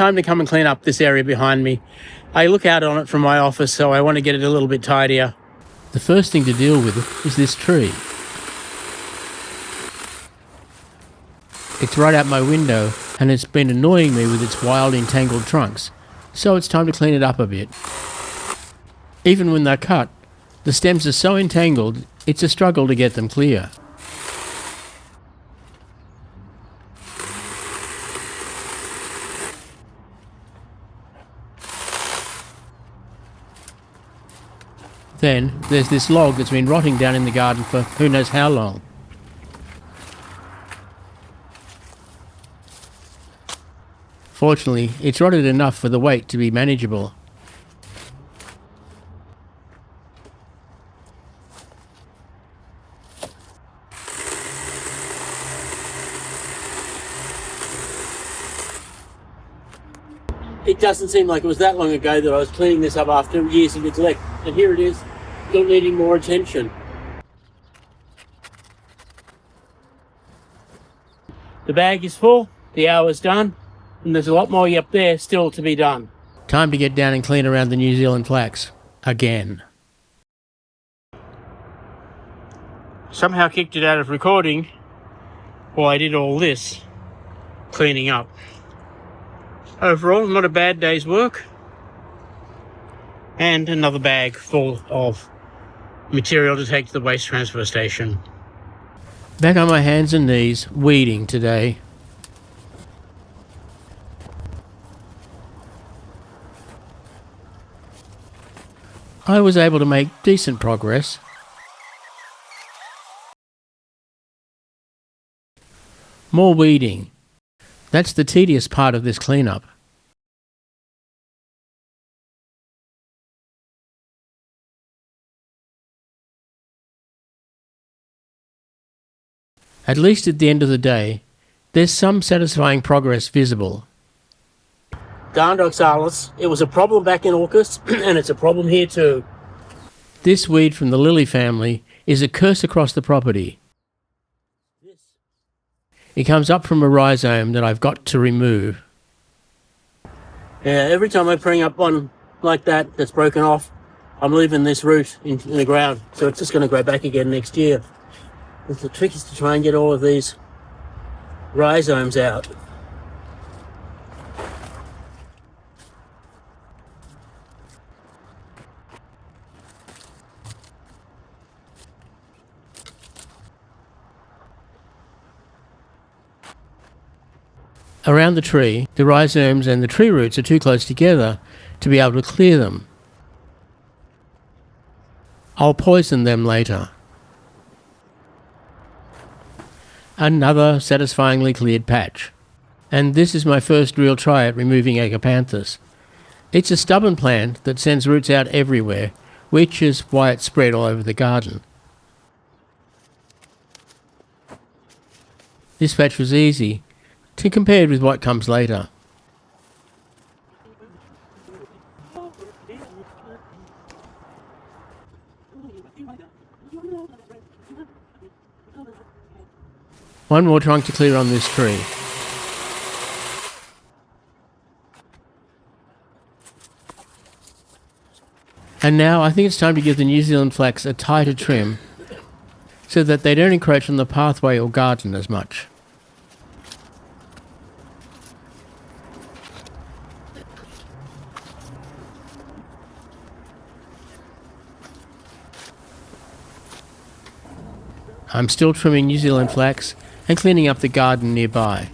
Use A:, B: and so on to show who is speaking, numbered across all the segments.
A: time to come and clean up this area behind me. I look out on it from my office, so I want to get it a little bit tidier. The first thing to deal with is this tree. It's right out my window, and it's been annoying me with its wild, entangled trunks, so it's time to clean it up a bit. Even when they're cut, the stems are so entangled, it's a struggle to get them clear. Then there's this log that's been rotting down in the garden for who knows how long. Fortunately, it's rotted enough for the weight to be manageable. It doesn't seem like it was that long ago that I was cleaning this up after years of neglect, and here it is, still needing more attention. The bag is full, the hour's done, and there's a lot more up there still to be done. Time to get down and clean around the New Zealand flax. Again. Somehow kicked it out of recording while I did all this cleaning up. Overall, not a bad day's work. And another bag full of material to take to the waste transfer station. Back on my hands and knees, weeding today. I was able to make decent progress. More weeding. That's the tedious part of this cleanup. At least at the end of the day, there's some satisfying progress visible. Darn oxalis, it was a problem back in August, and it's a problem here too. This weed from the lily family is a curse across the property. It comes up from a rhizome that I've got to remove. Yeah, every time I bring up one like that that's broken off, I'm leaving this root in the ground, so it's just going to grow back again next year. The trick is to try and get all of these rhizomes out. Around the tree, the rhizomes and the tree roots are too close together to be able to clear them. I'll poison them later. Another satisfyingly cleared patch. And this is my first real try at removing agapanthus. It's a stubborn plant that sends roots out everywhere, which is why it's spread all over the garden. This patch was easy, compared with what comes later. One more trunk to clear on this tree. And now I think it's time to give the New Zealand flax a tighter trim so that they don't encroach on the pathway or garden as much. I'm still trimming New Zealand flax and cleaning up the garden nearby.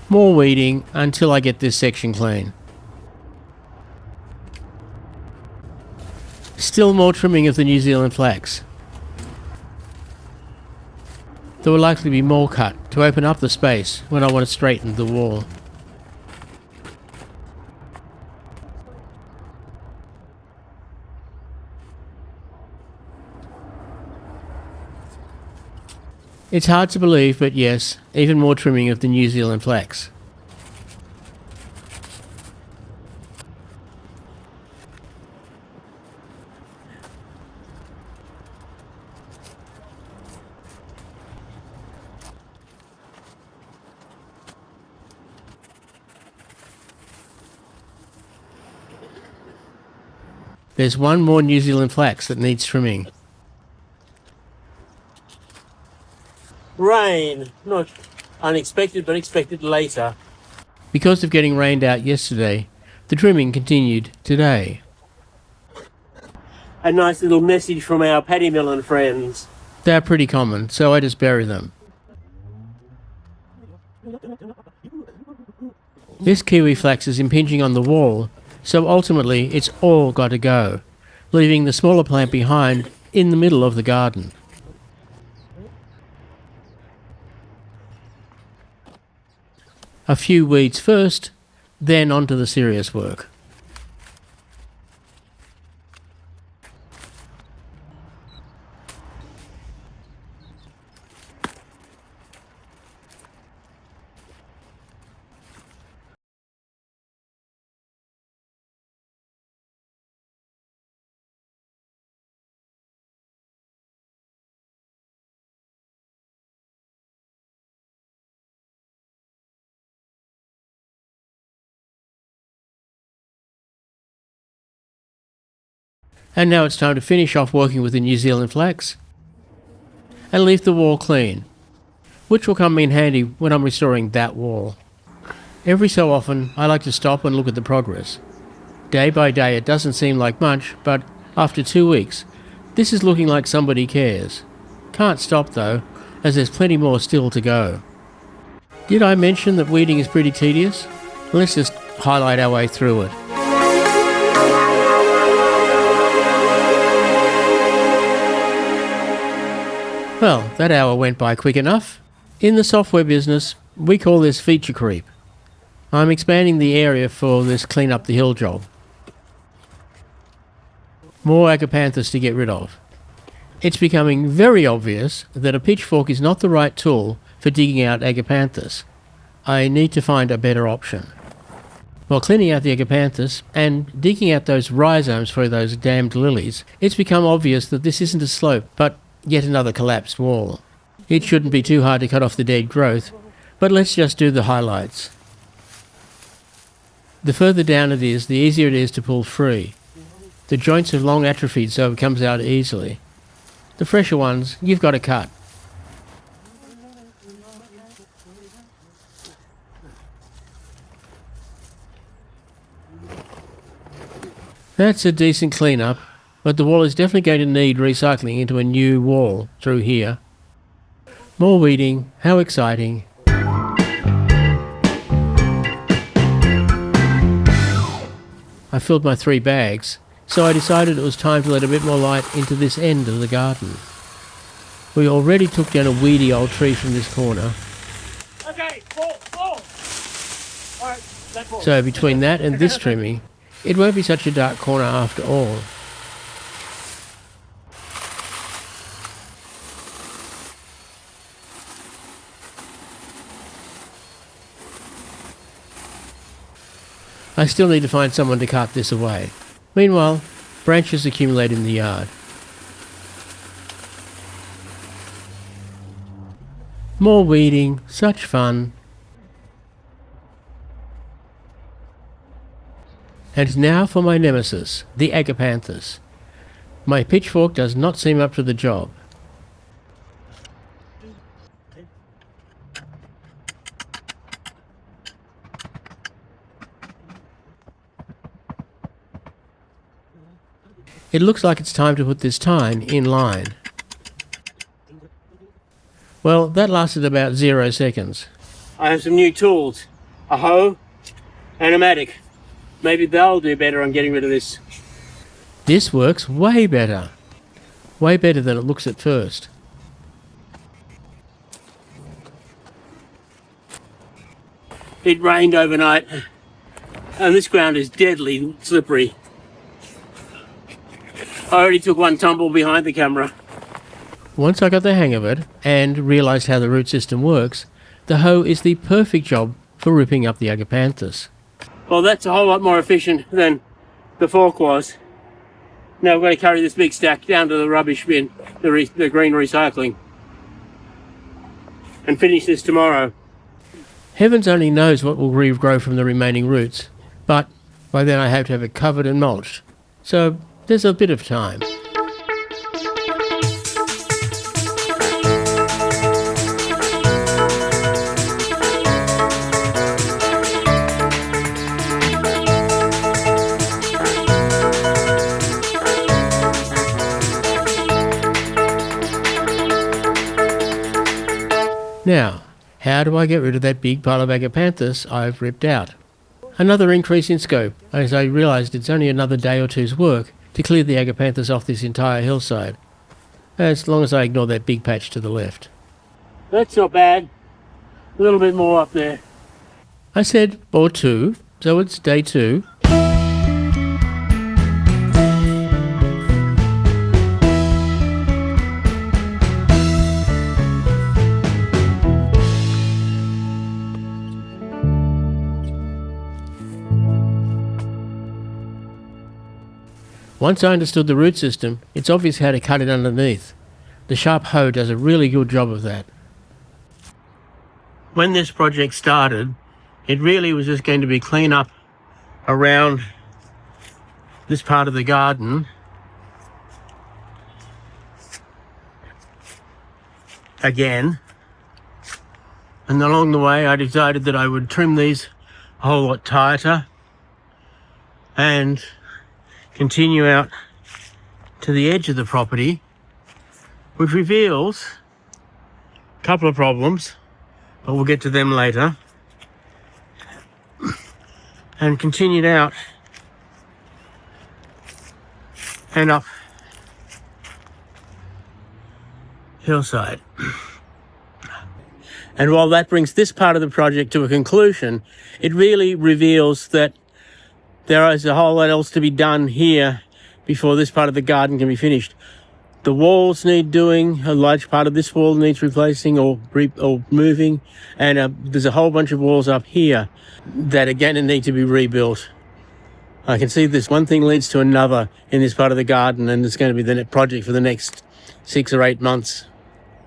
A: More weeding until I get this section clean. Still more trimming of the New Zealand flax. There will likely be more cut to open up the space when I want to straighten the wall. It's hard to believe, but yes, even more trimming of the New Zealand flax. There's one more New Zealand flax that needs trimming. Rain. Not unexpected, but expected later. Because of getting rained out yesterday, the trimming continued today. A nice little message from our paddy melon friends. They're pretty common, so I just bury them. This kiwi flax is impinging on the wall, so ultimately it's all got to go, leaving the smaller plant behind in the middle of the garden. A few weeds first, then on to the serious work. And now it's time to finish off working with the New Zealand flax and leave the wall clean, which will come in handy when I'm restoring that wall. Every so often I like to stop and look at the progress. Day by day it doesn't seem like much, but after 2 weeks this is looking like somebody cares. Can't stop though, as there's plenty more still to go. Did I mention that weeding is pretty tedious? Let's just highlight our way through it. Well, that hour went by quick enough. In the software business, we call this feature creep. I'm expanding the area for this clean up the hill job. More agapanthus to get rid of. It's becoming very obvious that a pitchfork is not the right tool for digging out agapanthus. I need to find a better option. While cleaning out the agapanthus and digging out those rhizomes for those damned lilies, it's become obvious that this isn't a slope, but yet another collapsed wall. It shouldn't be too hard to cut off the dead growth, but let's just do the highlights. The further down it is, the easier it is to pull free. The joints are long atrophied, so it comes out easily. The fresher ones, you've got to cut. That's a decent cleanup, but the wall is definitely going to need recycling into a new wall through here. More weeding, how exciting. I filled my 3 bags, so I decided it was time to let a bit more light into this end of the garden. We already took down a weedy old tree from this corner. Okay, fall. All right, so between that and this trimming, it won't be such a dark corner after all. I still need to find someone to cut this away. Meanwhile, branches accumulate in the yard. More weeding, such fun. And now for my nemesis, the agapanthus. My pitchfork does not seem up to the job. It looks like it's time to put this tine in line. Well, that lasted about 0 seconds. I have some new tools. A hoe and a mattock. Maybe they'll do better on getting rid of this. This works way better. Way better than it looks at first. It rained overnight and this ground is deadly slippery. I already took one tumble behind the camera. Once I got the hang of it and realised how the root system works, the hoe is the perfect job for ripping up the agapanthus. Well, that's a whole lot more efficient than the fork was. Now I've got to carry this big stack down to the rubbish bin, the green recycling, and finish this tomorrow. Heavens only knows what will regrow from the remaining roots, but by then I have to have it covered and mulched. So there's a bit of time. Now, how do I get rid of that big pile of agapanthus I've ripped out? Another increase in scope, as I realised it's only another day or two's work to clear the agapanthus off this entire hillside, as long as I ignore that big patch to the left. That's not bad. A little bit more up there. I said, or two, so it's day 2. Once I understood the root system, it's obvious how to cut it underneath. The sharp hoe does a really good job of that. When this project started, it really was just going to be clean up around this part of the garden again. And along the way I decided that I would trim these a whole lot tighter and continue out to the edge of the property, which reveals a couple of problems, but we'll get to them later, and continued out and up hillside. And while that brings this part of the project to a conclusion, it really reveals that there is a whole lot else to be done here before this part of the garden can be finished. The walls need doing, a large part of this wall needs replacing or moving, and there's a whole bunch of walls up here that again need to be rebuilt. I can see this one thing leads to another in this part of the garden, and it's going to be the project for the next 6 or 8 months.